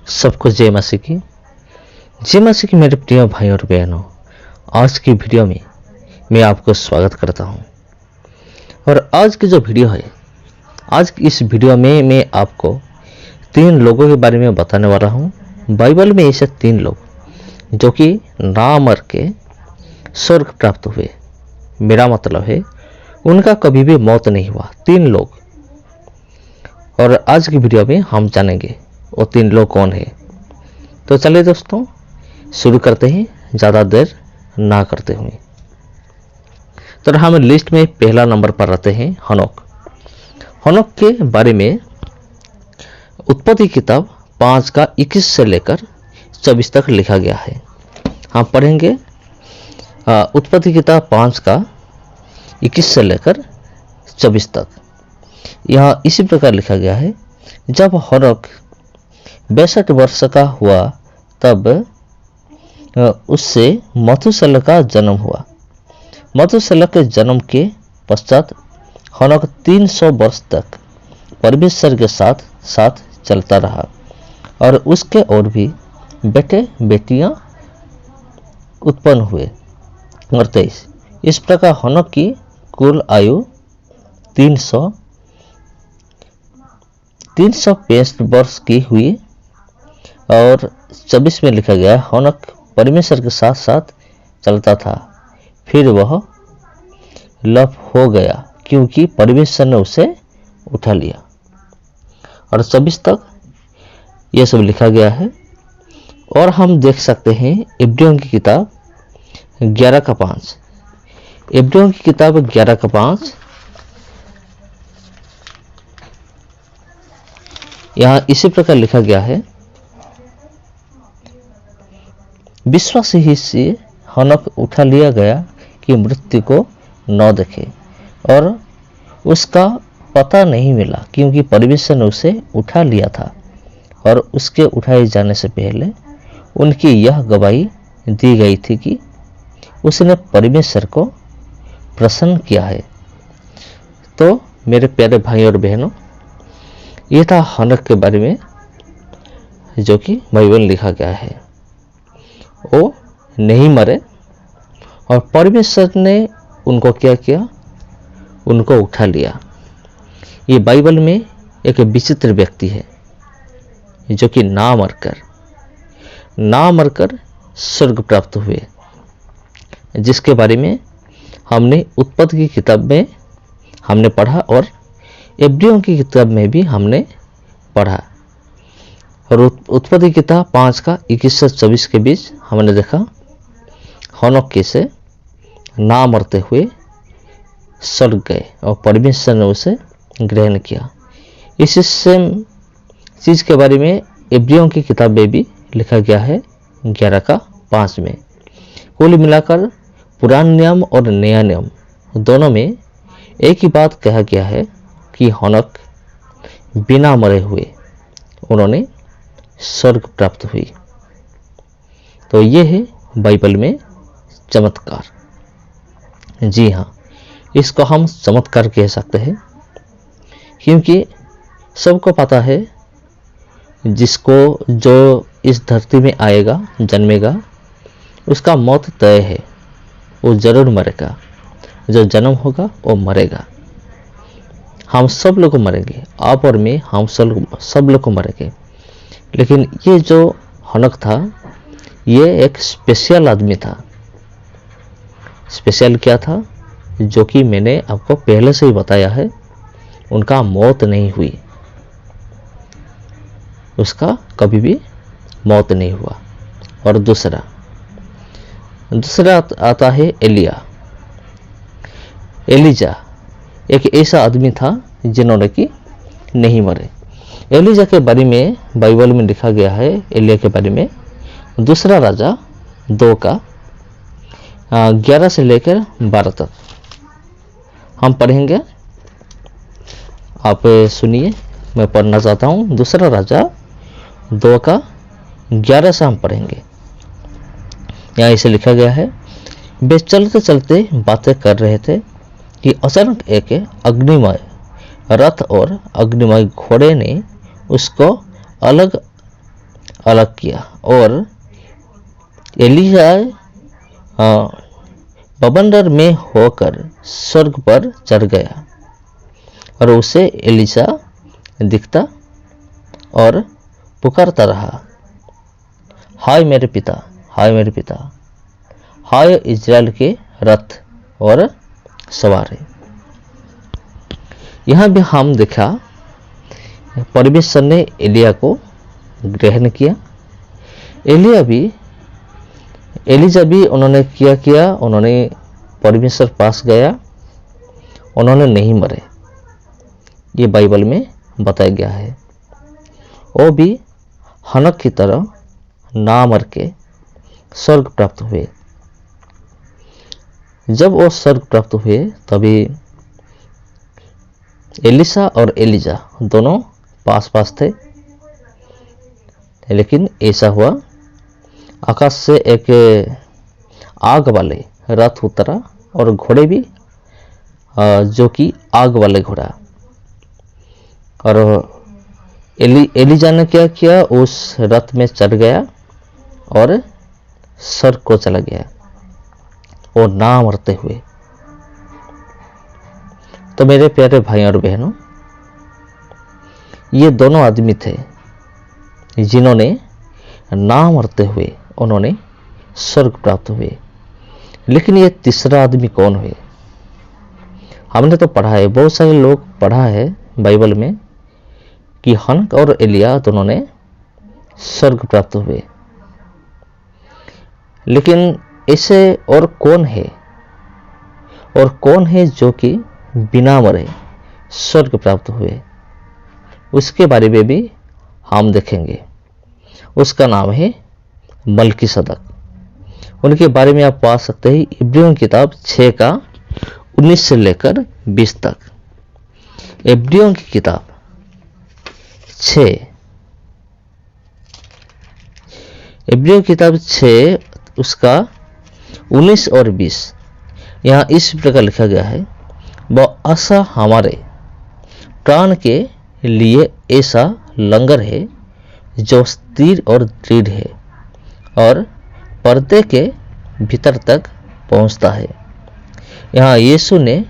सबको जय मसीह की। जय मसीह की मेरे प्रिय भाई और बहनों, आज की वीडियो में मैं आपको स्वागत करता हूं। और आज की जो वीडियो है, आज की इस वीडियो में मैं आपको 3 लोगों के बारे में बताने वाला हूं। बाइबल में ऐसे 3 लोग जो कि ना मर के स्वर्ग प्राप्त हुए। मेरा मतलब है उनका कभी भी मौत नहीं हुआ। 3 लोग। और आज की वीडियो में हम जानेंगे वो 3 लोग कौन है। तो चलिए दोस्तों, शुरू करते हैं ज़्यादा देर ना करते हुए। तो हम लिस्ट में पहला नंबर पर रहते हैं हनोक। हनोक के बारे में उत्पत्ति किताब 5 का 21 से लेकर 24 तक लिखा गया है। हम पढ़ेंगे उत्पत्ति किताब 5 का 21 से लेकर 24 तक। यहाँ इसी प्रकार लिखा गया है, जब हनोक 62 वर्ष का हुआ तब उससे मथुसेलह का जन्म हुआ। मथुसेलह के जन्म के पश्चात हनोक 300 वर्ष तक परमेश्वर के साथ साथ चलता रहा और उसके और भी बेटे बेटियां उत्पन्न हुए। और 23 इस प्रकार हनोक की कुल आयु 365 वर्ष की हुई। और 24 में लिखा गया, हनोक परमेश्वर के साथ साथ चलता था, फिर वह लप हो गया क्योंकि परमेश्वर ने उसे उठा लिया। और 24 तक यह सब लिखा गया है। और हम देख सकते हैं इब्रियों की किताब 11 का 5। इब्रियों की किताब 11 का 5 यहाँ इसी प्रकार लिखा गया है, विश्वास ही से हनोक उठा लिया गया कि मृत्यु को न देखे, और उसका पता नहीं मिला क्योंकि परमेश्वर ने उसे उठा लिया था। और उसके उठाए जाने से पहले उनकी यह गवाही दी गई थी कि उसने परमेश्वर को प्रसन्न किया है। तो मेरे प्यारे भाई और बहनों, ये था हनोक के बारे में जो कि बाइबल लिखा गया है। वो नहीं मरे और परमेश्वर ने उनको क्या किया, उनको उठा लिया। ये बाइबल में एक विचित्र व्यक्ति है जो कि ना मरकर स्वर्ग प्राप्त हुए, जिसके बारे में हमने उत्पत्ति की किताब में हमने पढ़ा और इब्रियों की किताब में भी हमने पढ़ा। और उत्पत्ति किताब 5 का 21 से 24 के बीच हमने देखा हनोक कैसे ना मरते हुए स्वर्ग गए और परमेश्वर ने उसे ग्रहण किया। इसी सेम चीज़ के बारे में इब्रियों की किताब में भी लिखा गया है 11 का 5 में। कुल मिलाकर पुराना नियम और नया नियम दोनों में एक ही बात कहा गया है कि हनोक बिना मरे हुए उन्होंने स्वर्ग प्राप्त हुई। तो ये है बाइबल में चमत्कार। जी हाँ, इसको हम चमत्कार कह सकते हैं क्योंकि सबको पता है जिसको जो इस धरती में आएगा, जन्मेगा, उसका मौत तय है, वो जरूर मरेगा। जो जन्म होगा वो मरेगा। हम सब लोग मरेंगे, आप और मैं, हम सब लोग मरेंगे। लेकिन ये जो हनोक था, ये एक स्पेशल आदमी था। स्पेशल क्या था, जो कि मैंने आपको पहले से ही बताया है, उनका मौत नहीं हुई, उसका कभी भी मौत नहीं हुआ। और दूसरा आता है एलिजा। एक ऐसा आदमी था जिन्होंने कि नहीं मरे। एलिजा के बारे में बाइबल में लिखा गया है, एलिया के बारे में दूसरा राजा 2 का 11 से लेकर 12 तक हम पढ़ेंगे। आप सुनिए, मैं पढ़ना चाहता हूँ। दूसरा राजा 2 का 11 से हम पढ़ेंगे। यहाँ इसे लिखा गया है, वे चलते चलते बातें कर रहे थे कि अचानक एक अग्निमय रथ और अग्निमय घोड़े ने उसको अलग अलग किया और एलिया बवंडर में होकर स्वर्ग पर चढ़ गया और उसे एलिशा दिखता और पुकारता रहा, हाय मेरे पिता, हाय मेरे पिता, हाय इज़राइल के रथ और सवार। यहाँ भी हम देखा परमेश्वर ने एलिया को ग्रहण किया। एलिजा भी उन्होंने किया, उन्होंने परमेश्वर पास गया, उन्होंने नहीं मरे, ये बाइबल में बताया गया है। वो भी हनक की तरह ना मर के स्वर्ग प्राप्त हुए। जब वो स्वर्ग प्राप्त हुए तभी एलिशा और एलिजा दोनों पास पास थे, लेकिन ऐसा हुआ आकाश से एक आग वाले रथ उतरा और घोड़े भी जो कि आग वाले घोड़ा। और एलिजा ने क्या किया, उस रथ में चढ़ गया और स्वर्ग को चला गया और ना मरते हुए। तो मेरे प्यारे भाई और बहनों, ये दोनों आदमी थे जिन्होंने ना मरते हुए उन्होंने स्वर्ग प्राप्त हुए। लेकिन ये तीसरा आदमी कौन हुए? हमने तो पढ़ा है, बहुत सारे लोग पढ़ा है बाइबल में कि हनक और एलिया दोनों ने स्वर्ग प्राप्त हुए। लेकिन ऐसे और कौन है, और कौन है जो कि बिना मरे स्वर्ग प्राप्त हुए? उसके बारे में भी हम देखेंगे। उसका नाम है मलकीसदक। उनके बारे में आप पा सकते हैं इब्रियों की किताब 6 का 19 से लेकर 20 तक। इब्रियों की किताब 6, इब्रियों की किताब 6 उसका 19 और 20। यहाँ इस प्रकार लिखा गया है, वह आशा हमारे प्राण के लिए ऐसा लंगर है जो स्थिर और दृढ़ है और पर्दे के भीतर तक पहुंचता है। यहाँ यीशु ने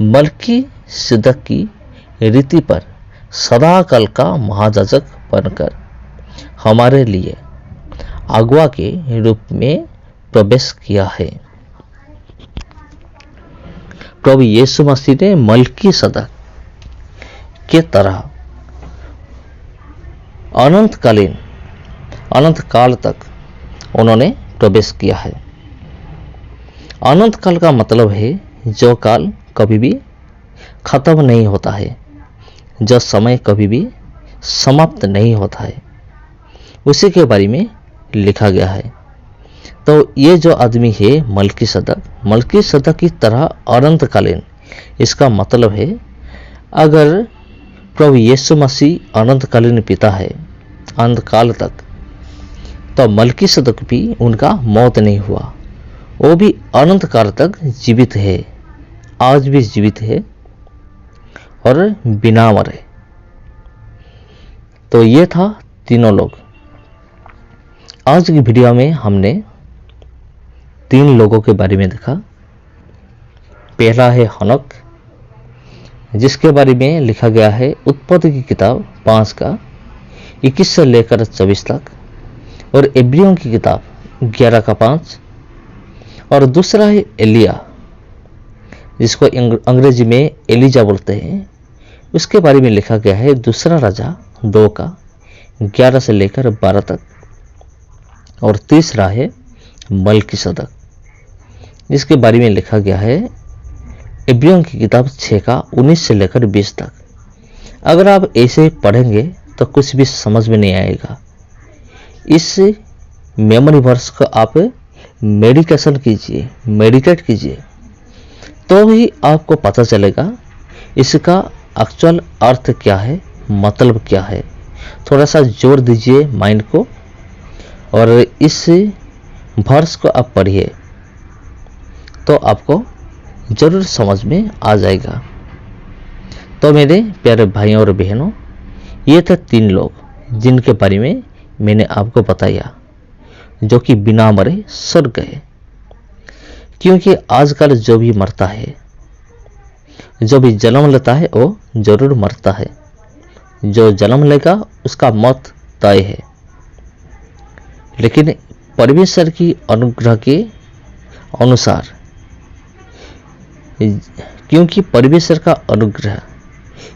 मलकीसदक की रीति पर सदाकाल का महायाजक बनकर हमारे लिए अगुआ के रूप में प्रवेश किया है। प्रभु यीशु मसीह ने मलकीसदक के तरह अनंत काल तक उन्होंने प्रवेश किया है। अनंत काल का मतलब है जो काल कभी भी खत्म नहीं होता है, जो समय कभी भी समाप्त नहीं होता है, उसी के बारे में लिखा गया है। तो ये जो आदमी है मलकीसदक की तरह अनंतकालीन, इसका मतलब है अगर प्रभु यीशु मसीह अनंतकालीन पिता है अनंत काल तक, तो मलकीसदक भी उनका मौत नहीं हुआ, वो भी अनंत काल तक जीवित है, आज भी जीवित है और बिना मरे। तो ये था तीनों लोग। आज की वीडियो में हमने 3 लोगों के बारे में देखा। पहला है हनक, जिसके बारे में लिखा गया है उत्पत्ति की किताब 5 का 21 से लेकर 24 तक, और इब्रियों की किताब 11 का 5। और दूसरा है एलिया, जिसको अंग्रेजी में एलिजा बोलते हैं, उसके बारे में लिखा गया है दूसरा राजा 2 का 11 से लेकर 12 तक। और तीसरा है मलकीसदक, जिसके बारे में लिखा गया है इब्रियों की किताब 6 का 19 से लेकर 20 तक। अगर आप ऐसे पढ़ेंगे तो कुछ भी समझ में नहीं आएगा। इस मेमोरी वर्स को आप मेडिटेट कीजिए, तो ही आपको पता चलेगा इसका एक्चुअल अर्थ क्या है, मतलब क्या है। थोड़ा सा जोर दीजिए माइंड को और इस वर्स को आप पढ़िए, तो आपको जरूर समझ में आ जाएगा। तो मेरे प्यारे भाइयों और बहनों, ये थे 3 लोग जिनके बारे में मैंने आपको बताया, जो कि बिना मरे स्वर्ग गए। क्योंकि आजकल जो भी मरता है, जो भी जन्म लेता है, वो जरूर मरता है। जो जन्म लेगा उसका मौत तय है। लेकिन परमेश्वर की अनुग्रह के अनुसार, क्योंकि परमेश्वर का अनुग्रह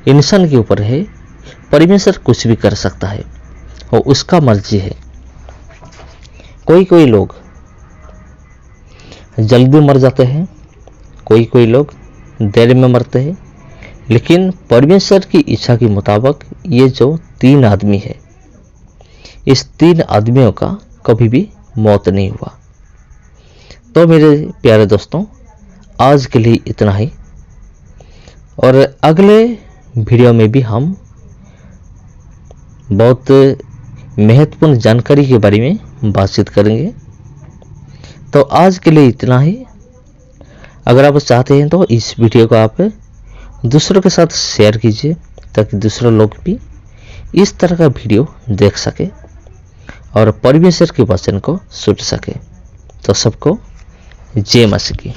इंसान के ऊपर है, परमेश्वर कुछ भी कर सकता है और उसका मर्जी है। कोई लोग जल्दी मर जाते हैं, कोई लोग देर में मरते हैं, लेकिन परमेश्वर की इच्छा के मुताबिक ये जो 3 आदमी है, इस 3 आदमियों का कभी भी मौत नहीं हुआ। तो मेरे प्यारे दोस्तों, आज के लिए इतना ही, और अगले वीडियो में भी हम बहुत महत्वपूर्ण जानकारी के बारे में बातचीत करेंगे। तो आज के लिए इतना ही। अगर आप चाहते हैं तो इस वीडियो को आप दूसरों के साथ शेयर कीजिए, ताकि दूसरे लोग भी इस तरह का वीडियो देख सके और परमेश्वर के वचन को सुन सके। तो सबको जय मसीह की।